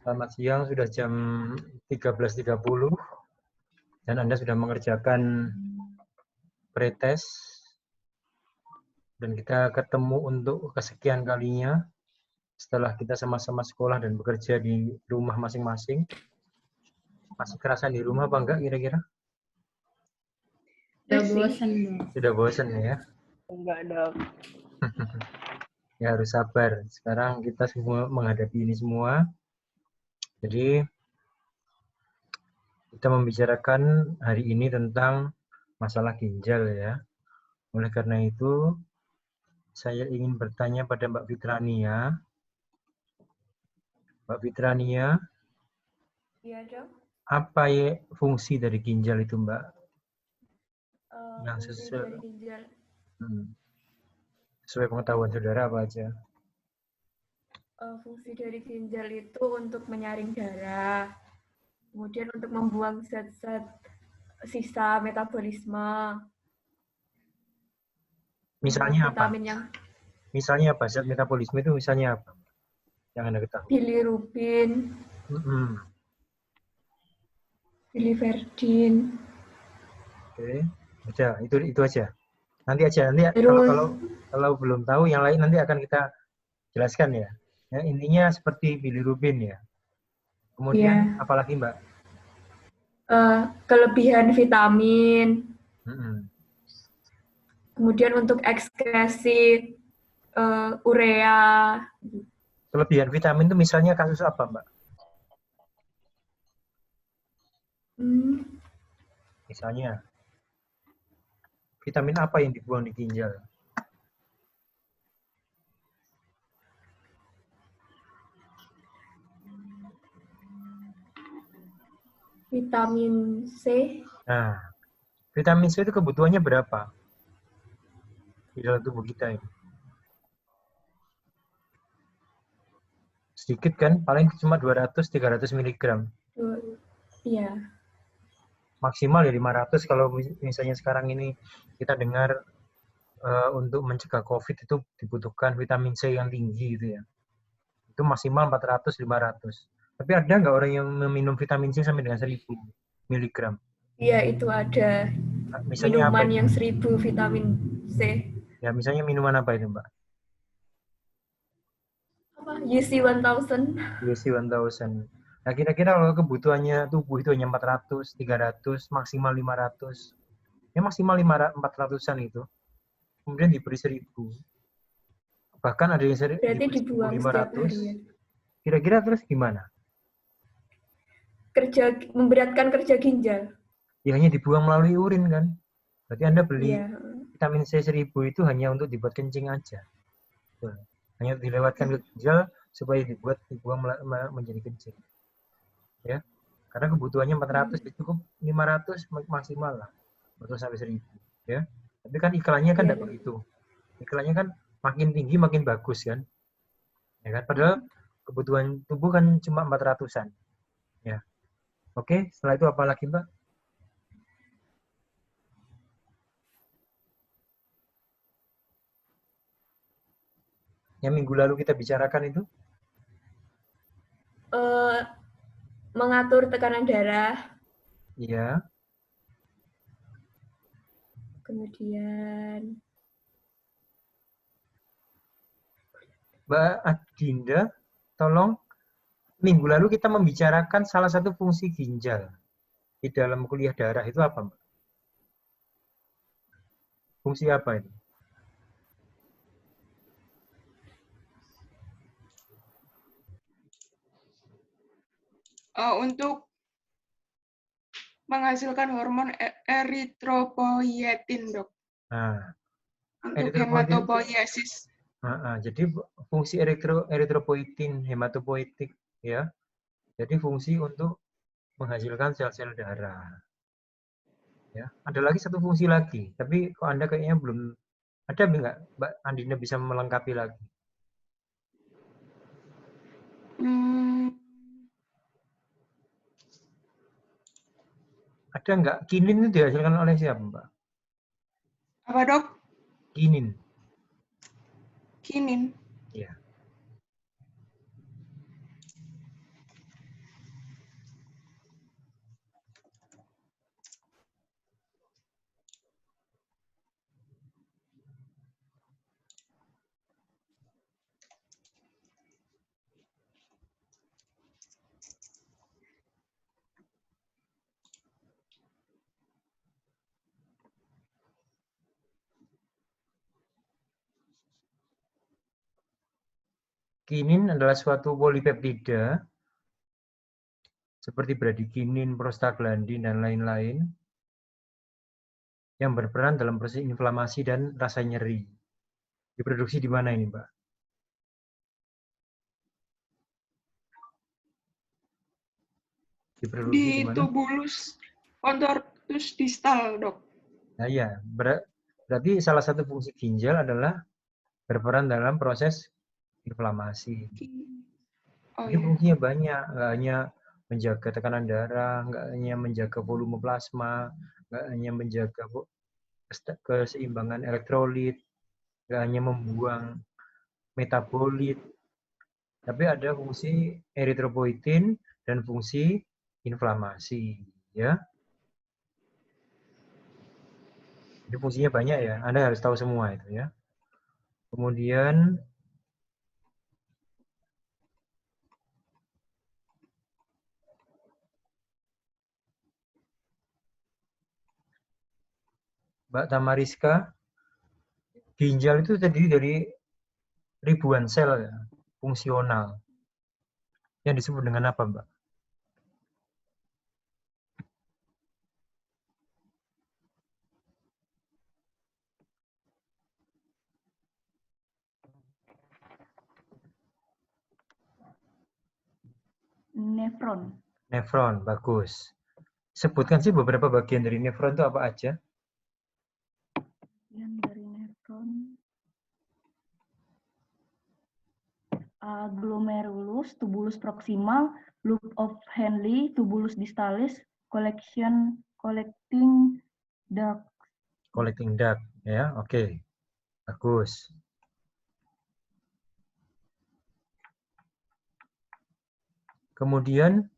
Selamat siang, sudah jam 13.30 dan Anda sudah mengerjakan pretest dan kita ketemu untuk kesekian kalinya setelah kita sama-sama sekolah dan bekerja di rumah masing-masing. Masih kerasa di rumah apa enggak kira-kira? Udah bosan dong. Sudah bosan ya? Enggak dong. Ya harus sabar. Sekarang kita semua menghadapi ini semua. Jadi kita membicarakan hari ini tentang masalah ginjal ya. Oleh karena itu, saya ingin bertanya pada Mbak Fitrania. Mbak Fitrania, Iya dong. apa ya fungsi dari ginjal itu, Mbak? Yang Fungsi dari ginjal. Sesuai pengetahuan saudara apa aja? Fungsi dari ginjal itu untuk menyaring darah, kemudian untuk membuang zat-zat sisa metabolisme. Misalnya apa? Vitamin yang Misalnya apa? Zat metabolisme itu misalnya apa? Yang Anda ketahui. bilirubin, biliverdin. Oke, aja itu aja. Nanti aja Terus kalau belum tahu yang lain nanti akan kita jelaskan ya. Ya, intinya seperti bilirubin ya. Kemudian apalagi Mbak? kelebihan vitamin. Kemudian untuk ekskresi urea. Kelebihan vitamin itu misalnya kasus apa, Mbak? Misalnya, vitamin apa yang dibuang di ginjal? Vitamin C. Nah, vitamin C itu kebutuhannya berapa di dalam tubuh kita ini? Sedikit kan, paling cuma 200-300 mg. Iya. Maksimal ya 500 kalau misalnya sekarang ini kita dengar untuk mencegah COVID itu dibutuhkan vitamin C yang tinggi gitu ya. Itu maksimal 400-500. Tapi ada nggak orang yang meminum vitamin C sampai dengan 1000 mg? Iya, itu ada. Misalnya minuman apa yang 1000 vitamin C. Ya, misalnya minuman apa itu, Mbak? UC 1000. UC 1000. Nah, kira-kira kalau kebutuhannya tubuh itu hanya 400, 300, maksimal 500. Ya maksimal 400-an itu. Kemudian diberi 1000. Bahkan ada yang Berarti dibuang setiap hari ya. Kira-kira terus gimana? Memberatkan kerja ginjal. Ya hanya dibuang melalui urin kan. Berarti Anda beli Iya. vitamin C 1000 itu hanya untuk dibuat kencing aja. Hanya dilewatkan ke ginjal supaya dibuang menjadi kencing. Ya. Karena kebutuhannya 400 ya cukup 500 maksimal lah. Atau sampai 1000, ya. Tapi kan iklannya kan tidak begitu. Iklannya kan makin tinggi makin bagus kan. Ya kan padahal kebutuhan tubuh kan cuma 400-an. Ya. Oke, setelah itu apa lagi, Mbak? Yang minggu lalu kita bicarakan itu? Mengatur tekanan darah. Iya. Kemudian Mbak Adinda, tolong. Minggu lalu kita membicarakan salah satu fungsi ginjal di dalam kuliah darah itu apa, Mbak? Fungsi apa itu? Untuk menghasilkan hormon eritropoietin, Dok. Nah, untuk hematopoiesis. Jadi fungsi eritropoietin, hematopoietik ya. Jadi fungsi untuk menghasilkan sel-sel darah. Ya, ada lagi satu fungsi lagi, tapi kok Anda kayaknya belum ada nggak, Mbak Andina bisa melengkapi lagi? Ada nggak? Kinin itu dihasilkan oleh siapa, Mbak? Apa, Dok? Kinin. Kinin. Ya. Kinin adalah suatu polipeptida seperti bradikinin, prostaglandin, dan lain-lain yang berperan dalam proses inflamasi dan rasa nyeri. Diproduksi di mana ini, Mbak? Diproduksi Di di mana? tubulus contortus distal, Dok. Nah, ya, berarti salah satu fungsi ginjal adalah berperan dalam proses inflamasi. Oh Jadi ya. fungsinya banyak, nggak hanya menjaga tekanan darah, nggak hanya menjaga volume plasma, nggak hanya menjaga keseimbangan elektrolit, nggak hanya membuang metabolit, tapi ada fungsi eritropoietin dan fungsi inflamasi, ya. Jadi fungsinya banyak ya, Anda harus tahu semua itu ya. Kemudian Mbak Tamariska, ginjal itu terdiri dari ribuan sel ya, fungsional. Yang disebut dengan apa, Mbak? Nefron. Nefron, bagus. Sebutkan sih beberapa bagian dari nefron itu apa aja? Yang dari nefron. Glomerulus, tubulus proximal, loop of Henle, tubulus distalis, collecting duct. Collecting duct, ya, oke. Bagus. Kemudian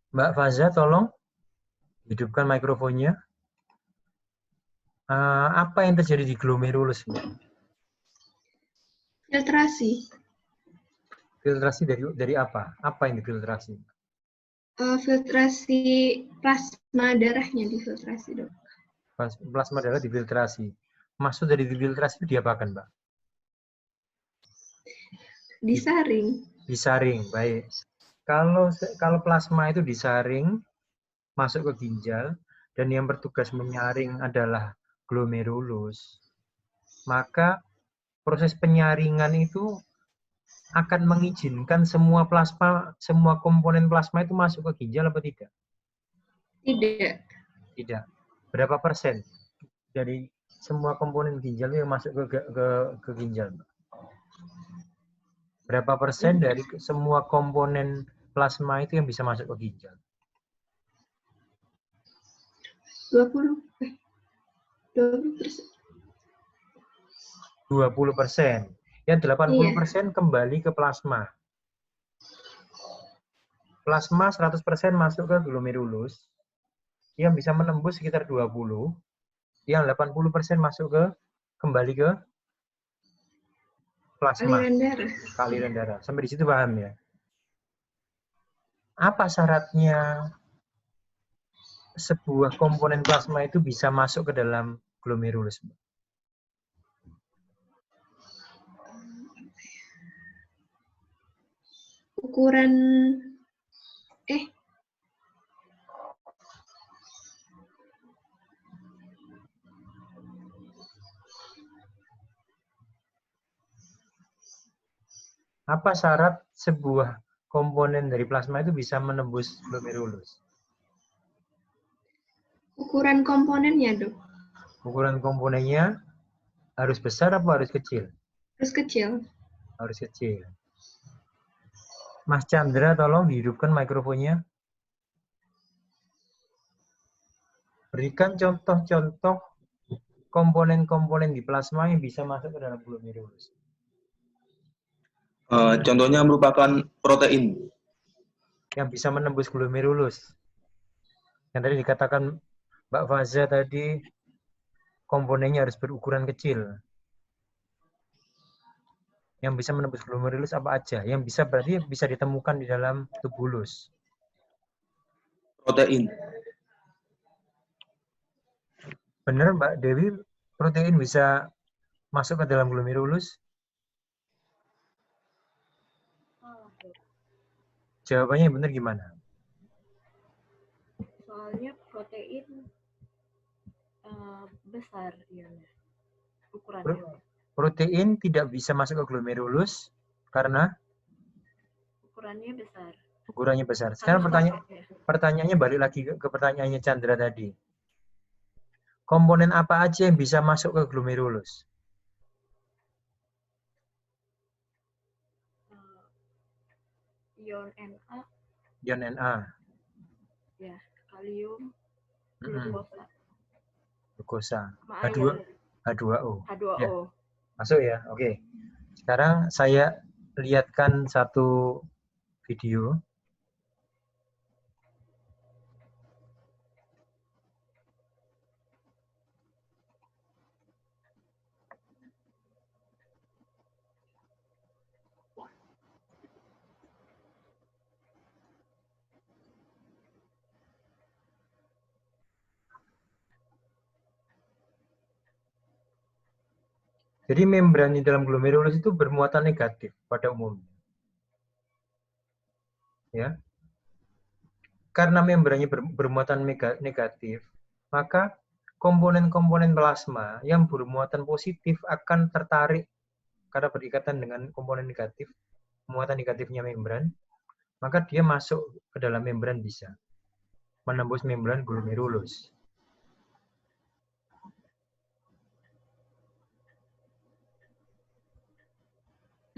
Mbak Faza, tolong hidupkan mikrofonnya. Apa yang terjadi di glomerulus, Mbak? Filtrasi. Filtrasi dari apa? Apa yang difiltrasi? Filtrasi plasma darahnya difiltrasi, Dok. Plasma darah difiltrasi. Maksud dari difiltrasi itu diapakan, Mbak? Disaring. Disaring, baik. Kalau plasma itu disaring masuk ke ginjal dan yang bertugas menyaring adalah glomerulus, maka proses penyaringan itu akan mengizinkan semua plasma, semua komponen plasma itu masuk ke ginjal apa tidak? Tidak. Tidak. Berapa persen dari semua komponen ginjal yang masuk ke ginjal? Berapa persen dari semua komponen plasma itu yang bisa masuk ke ginjal? 20%. 20%. Yang 80% kembali ke plasma. Plasma 100% masuk ke glomerulus. Yang bisa menembus sekitar 20. Yang 80% masuk kembali ke plasma. Aliran darah. Aliran darah. Sampai di situ paham ya? Apa syaratnya sebuah komponen plasma itu bisa masuk ke dalam glomerulus? Ukuran Apa syarat sebuah komponen dari plasma itu bisa menembus glomerulus? ukuran komponennya, Dok. Ukuran komponennya harus besar apa harus kecil? Harus kecil. Harus kecil. Mas Chandra, tolong dihidupkan mikrofonnya. Berikan contoh-contoh komponen-komponen di plasma yang bisa masuk ke dalam glomerulus. Contohnya merupakan protein. Yang bisa menembus glomerulus. Yang tadi dikatakan Mbak Faza tadi, komponennya harus berukuran kecil. Yang bisa menembus glomerulus apa aja? Yang bisa berarti bisa ditemukan di dalam tubulus. Protein. Benar Mbak Dewi, protein bisa masuk ke dalam glomerulus? Jawabannya yang benar gimana? Soalnya protein besar ya, ukurannya. Protein tidak bisa masuk ke glomerulus karena Ukurannya besar. ukurannya besar. Sekarang pertanyaannya balik lagi ke pertanyaannya Chandra tadi. Komponen apa aja yang bisa masuk ke glomerulus? Ion Na, Ion Na, ya, kalium, Mm-mm. glukosa, glukosa, sama H2, air, H2O. H2O. Ya, masuk ya? Oke. Sekarang saya lihatkan satu video. Jadi membran di dalam glomerulus itu bermuatan negatif pada umumnya. Ya. Karena membrannya bermuatan negatif, maka komponen-komponen plasma yang bermuatan positif akan tertarik karena berikatan dengan komponen negatif, muatan negatifnya membran, maka dia masuk ke dalam membran bisa menembus membran glomerulus.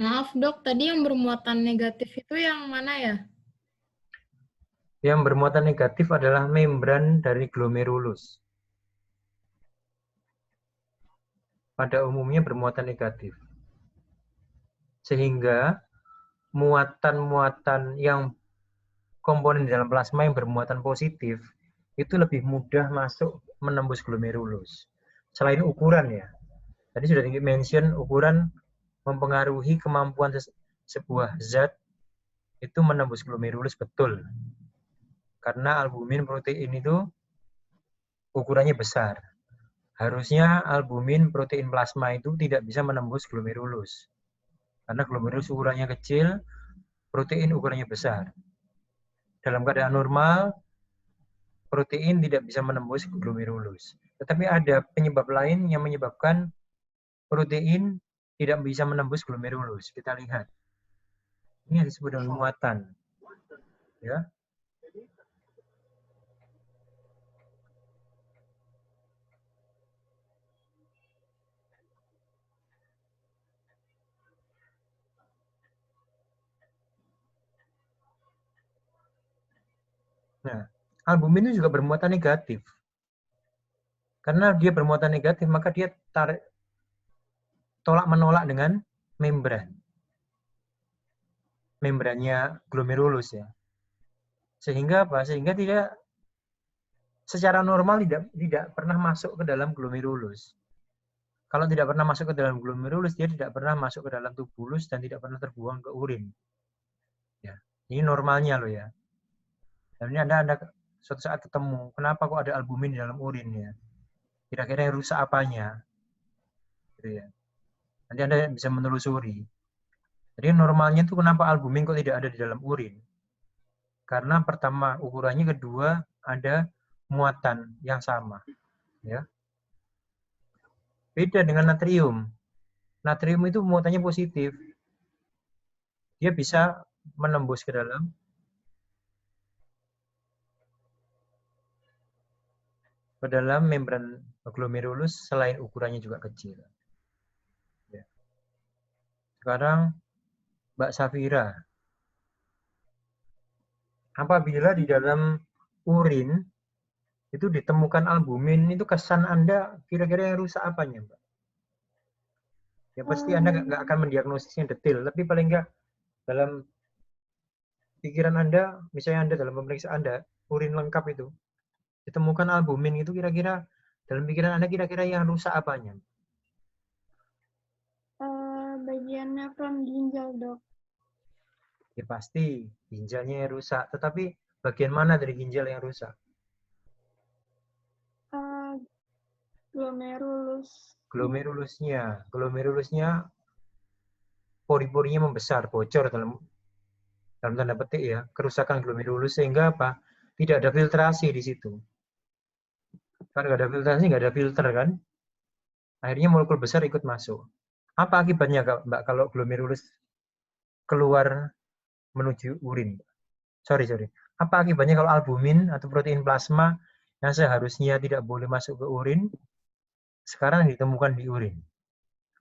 Maaf dok, tadi yang bermuatan negatif itu yang mana ya? Yang bermuatan negatif adalah membran dari glomerulus. Pada umumnya bermuatan negatif. Sehingga muatan-muatan yang komponen di dalam plasma yang bermuatan positif itu lebih mudah masuk menembus glomerulus. Selain ukuran ya. Tadi sudah di-mention ukuran mempengaruhi kemampuan sebuah zat itu menembus glomerulus betul. Karena albumin protein itu ukurannya besar. Harusnya albumin protein plasma itu tidak bisa menembus glomerulus. Karena glomerulus ukurannya kecil, protein ukurannya besar. Dalam keadaan normal, protein tidak bisa menembus glomerulus. Tetapi ada penyebab lain yang menyebabkan protein tidak bisa menembus glomerulus. Kita lihat. Ini yang disebut dengan muatan. Ya. Nah, albumin itu juga bermuatan negatif. Karena dia bermuatan negatif, maka dia tolak-menolak dengan membran. Membrannya glomerulus ya. Sehingga apa? Sehingga tidak secara normal tidak pernah masuk ke dalam glomerulus. Kalau tidak pernah masuk ke dalam glomerulus, dia tidak pernah masuk ke dalam tubulus dan tidak pernah terbuang ke urin. Ya, ini normalnya loh ya. Dan ini Anda suatu saat ketemu, kenapa kok ada albumin di dalam urin ya? Kira-kira yang rusak apanya? Gitu ya. Nanti Anda bisa menelusuri. Jadi normalnya itu kenapa albumin kok tidak ada di dalam urin? Karena pertama ukurannya, kedua ada muatan yang sama. Ya. Beda dengan natrium. Natrium itu muatannya positif. Dia bisa menembus ke dalam membran glomerulus selain ukurannya juga kecil. Ya. Sekarang Mbak Safira, apabila di dalam urin itu ditemukan albumin, itu kesan Anda kira-kira yang rusak apanya, Mbak? Ya pasti Anda nggak akan mendiagnosisnya detail, tapi paling nggak dalam pikiran Anda, misalnya Anda dalam pemeriksaan Anda, urin lengkap itu, ditemukan albumin itu kira-kira dalam pikiran Anda kira-kira yang rusak apanya? Banyak ion nefron ginjal, Dok. Ya pasti ginjalnya yang rusak. Tetapi bagian mana dari ginjal yang rusak? Glomerulus. Glomerulusnya. Glomerulusnya pori-porinya membesar, bocor dalam tanda petik ya. Kerusakan glomerulus sehingga apa? Tidak ada filtrasi di situ. Kan nggak ada filtrasi, nggak ada filter kan? Akhirnya molekul besar ikut masuk. Apa akibatnya Mbak kalau glomerulus keluar menuju urin? Sorry. Apa akibatnya kalau albumin atau protein plasma yang seharusnya tidak boleh masuk ke urin, sekarang ditemukan di urin?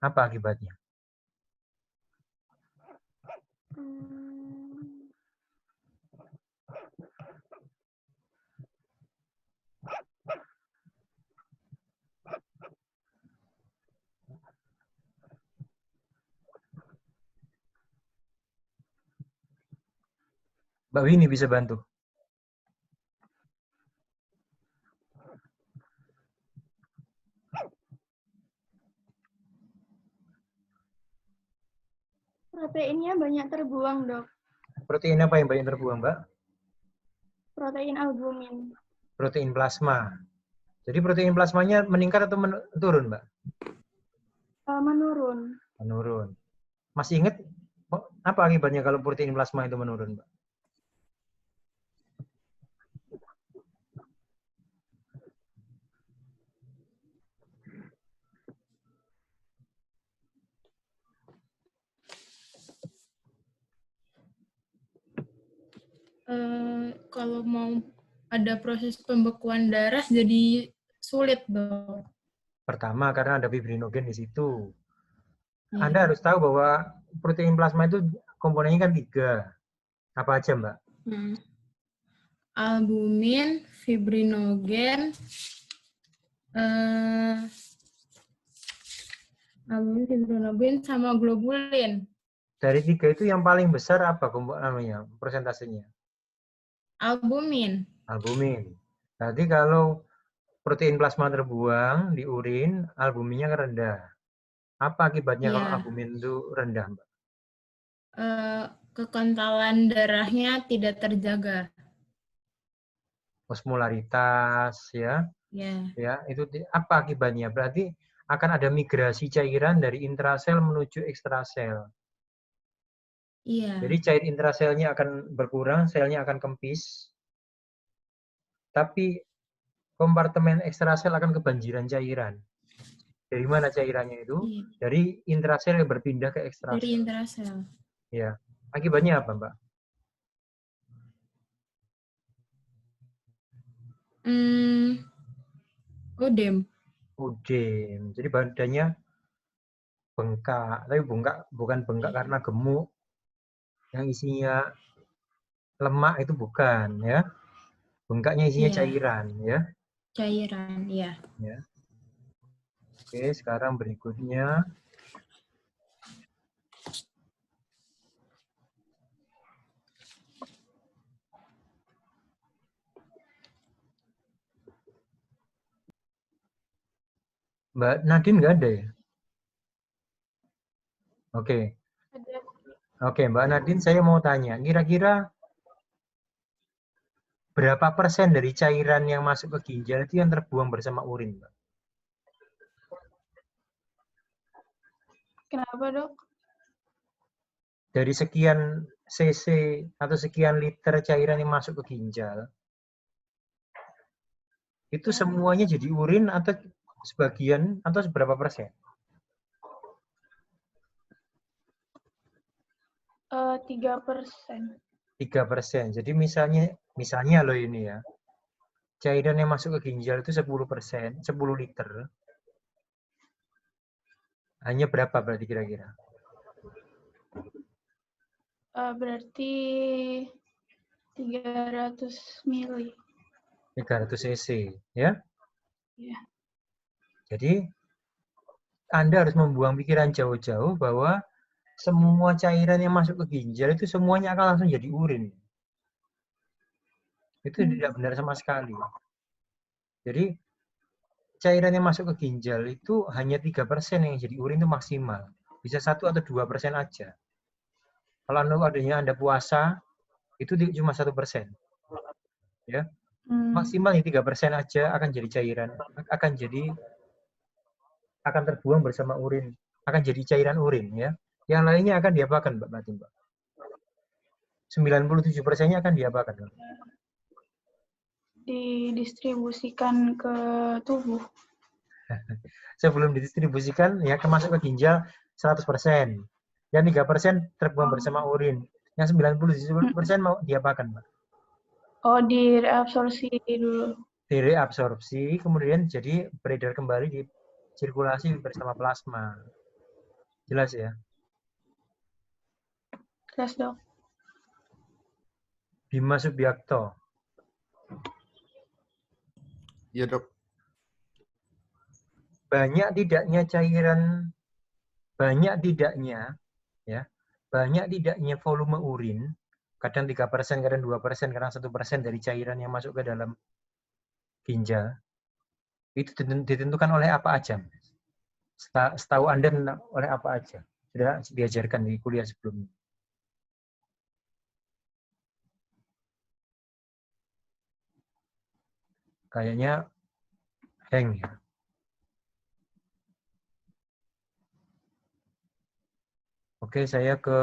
Apa akibatnya? Mbak Winnie bisa bantu. Proteinnya banyak terbuang, Dok. Protein apa yang banyak terbuang, Mbak? Protein albumin. Protein plasma. Jadi protein plasmanya meningkat atau turun, Mbak? Menurun. Menurun. Masih ingat apa akibatnya kalau protein plasma itu menurun, Mbak? Kalau mau ada proses pembekuan darah jadi sulit, Dok. Pertama, karena ada fibrinogen di situ. Ya. Anda harus tahu bahwa protein plasma itu komponennya kan 3. Apa aja, Mbak? Albumin, fibrinogen, sama globulin. Dari 3 itu yang paling besar apa namanya persentasenya? Albumin. Albumin. Berarti kalau protein plasma terbuang di urin, albuminnya rendah. Apa akibatnya kalau albumin itu rendah, Mbak? Kekentalan darahnya tidak terjaga. Osmolaritas, ya. Ya, itu apa akibatnya? Berarti akan ada migrasi cairan dari intrasel menuju ekstrasel. Iya. Jadi cair intraselnya akan berkurang, selnya akan kempis. Tapi kompartemen ekstrasel akan kebanjiran cairan. Dari mana cairannya itu? Iya. Dari intrasel yang berpindah ke ekstrasel. Dari intrasel. Ya. Akibatnya apa, Mbak? Ödem. Ödem. Jadi badannya bengkak. Tapi bukan bengkak karena gemuk. Yang isinya lemak itu bukan, ya. Bengkaknya isinya cairan, ya. Cairan, ya. Oke, sekarang berikutnya. Mbak Nadine nggak ada ya? Oke. Oke, Mbak Nadine, saya mau tanya. Kira-kira berapa persen dari cairan yang masuk ke ginjal itu yang terbuang bersama urin, Mbak? Kenapa, Dok? Dari sekian cc atau sekian liter cairan yang masuk ke ginjal, itu semuanya jadi urin atau sebagian atau seberapa persen? 3%. 3%. Jadi misalnya loh ini ya, cairan yang masuk ke ginjal itu 10%, 10 liter. Hanya berapa berarti kira-kira? Berarti 300 mili. 300 cc, ya? Iya. Jadi Anda harus membuang pikiran jauh-jauh bahwa semua cairan yang masuk ke ginjal itu semuanya akan langsung jadi urin. Itu tidak benar sama sekali. Jadi cairan yang masuk ke ginjal itu hanya 3% yang jadi urin itu maksimal. Bisa 1 atau 2% aja. Kalau Anda puasa, itu cuma 1%. Ya. Maksimal 3% aja akan jadi cairan, akan terbuang bersama urin, akan jadi cairan urin, ya. Yang lainnya akan diapakan, Mbak Mati, Mbak? 97%-nya akan diapakan, Mbak? Didistribusikan ke tubuh. Sebelum didistribusikan, ya masuk ke ginjal 100%. Yang 3% terbuang bersama urin. Yang 97% mau diapakan, Mbak? Oh, direabsorpsi dulu. Direabsorpsi, kemudian jadi beredar kembali di sirkulasi bersama plasma. Jelas ya? Jelas, Dok. Bima Subiakto. Iya, Dok. Banyak tidaknya volume urin, kadang 3%, kadang 2%, kadang 1% dari cairan yang masuk ke dalam ginjal, itu ditentukan oleh apa aja? Setahu Anda oleh apa aja? Sudah diajarkan di kuliah sebelumnya. Kayaknya hang ya. Oke, saya ke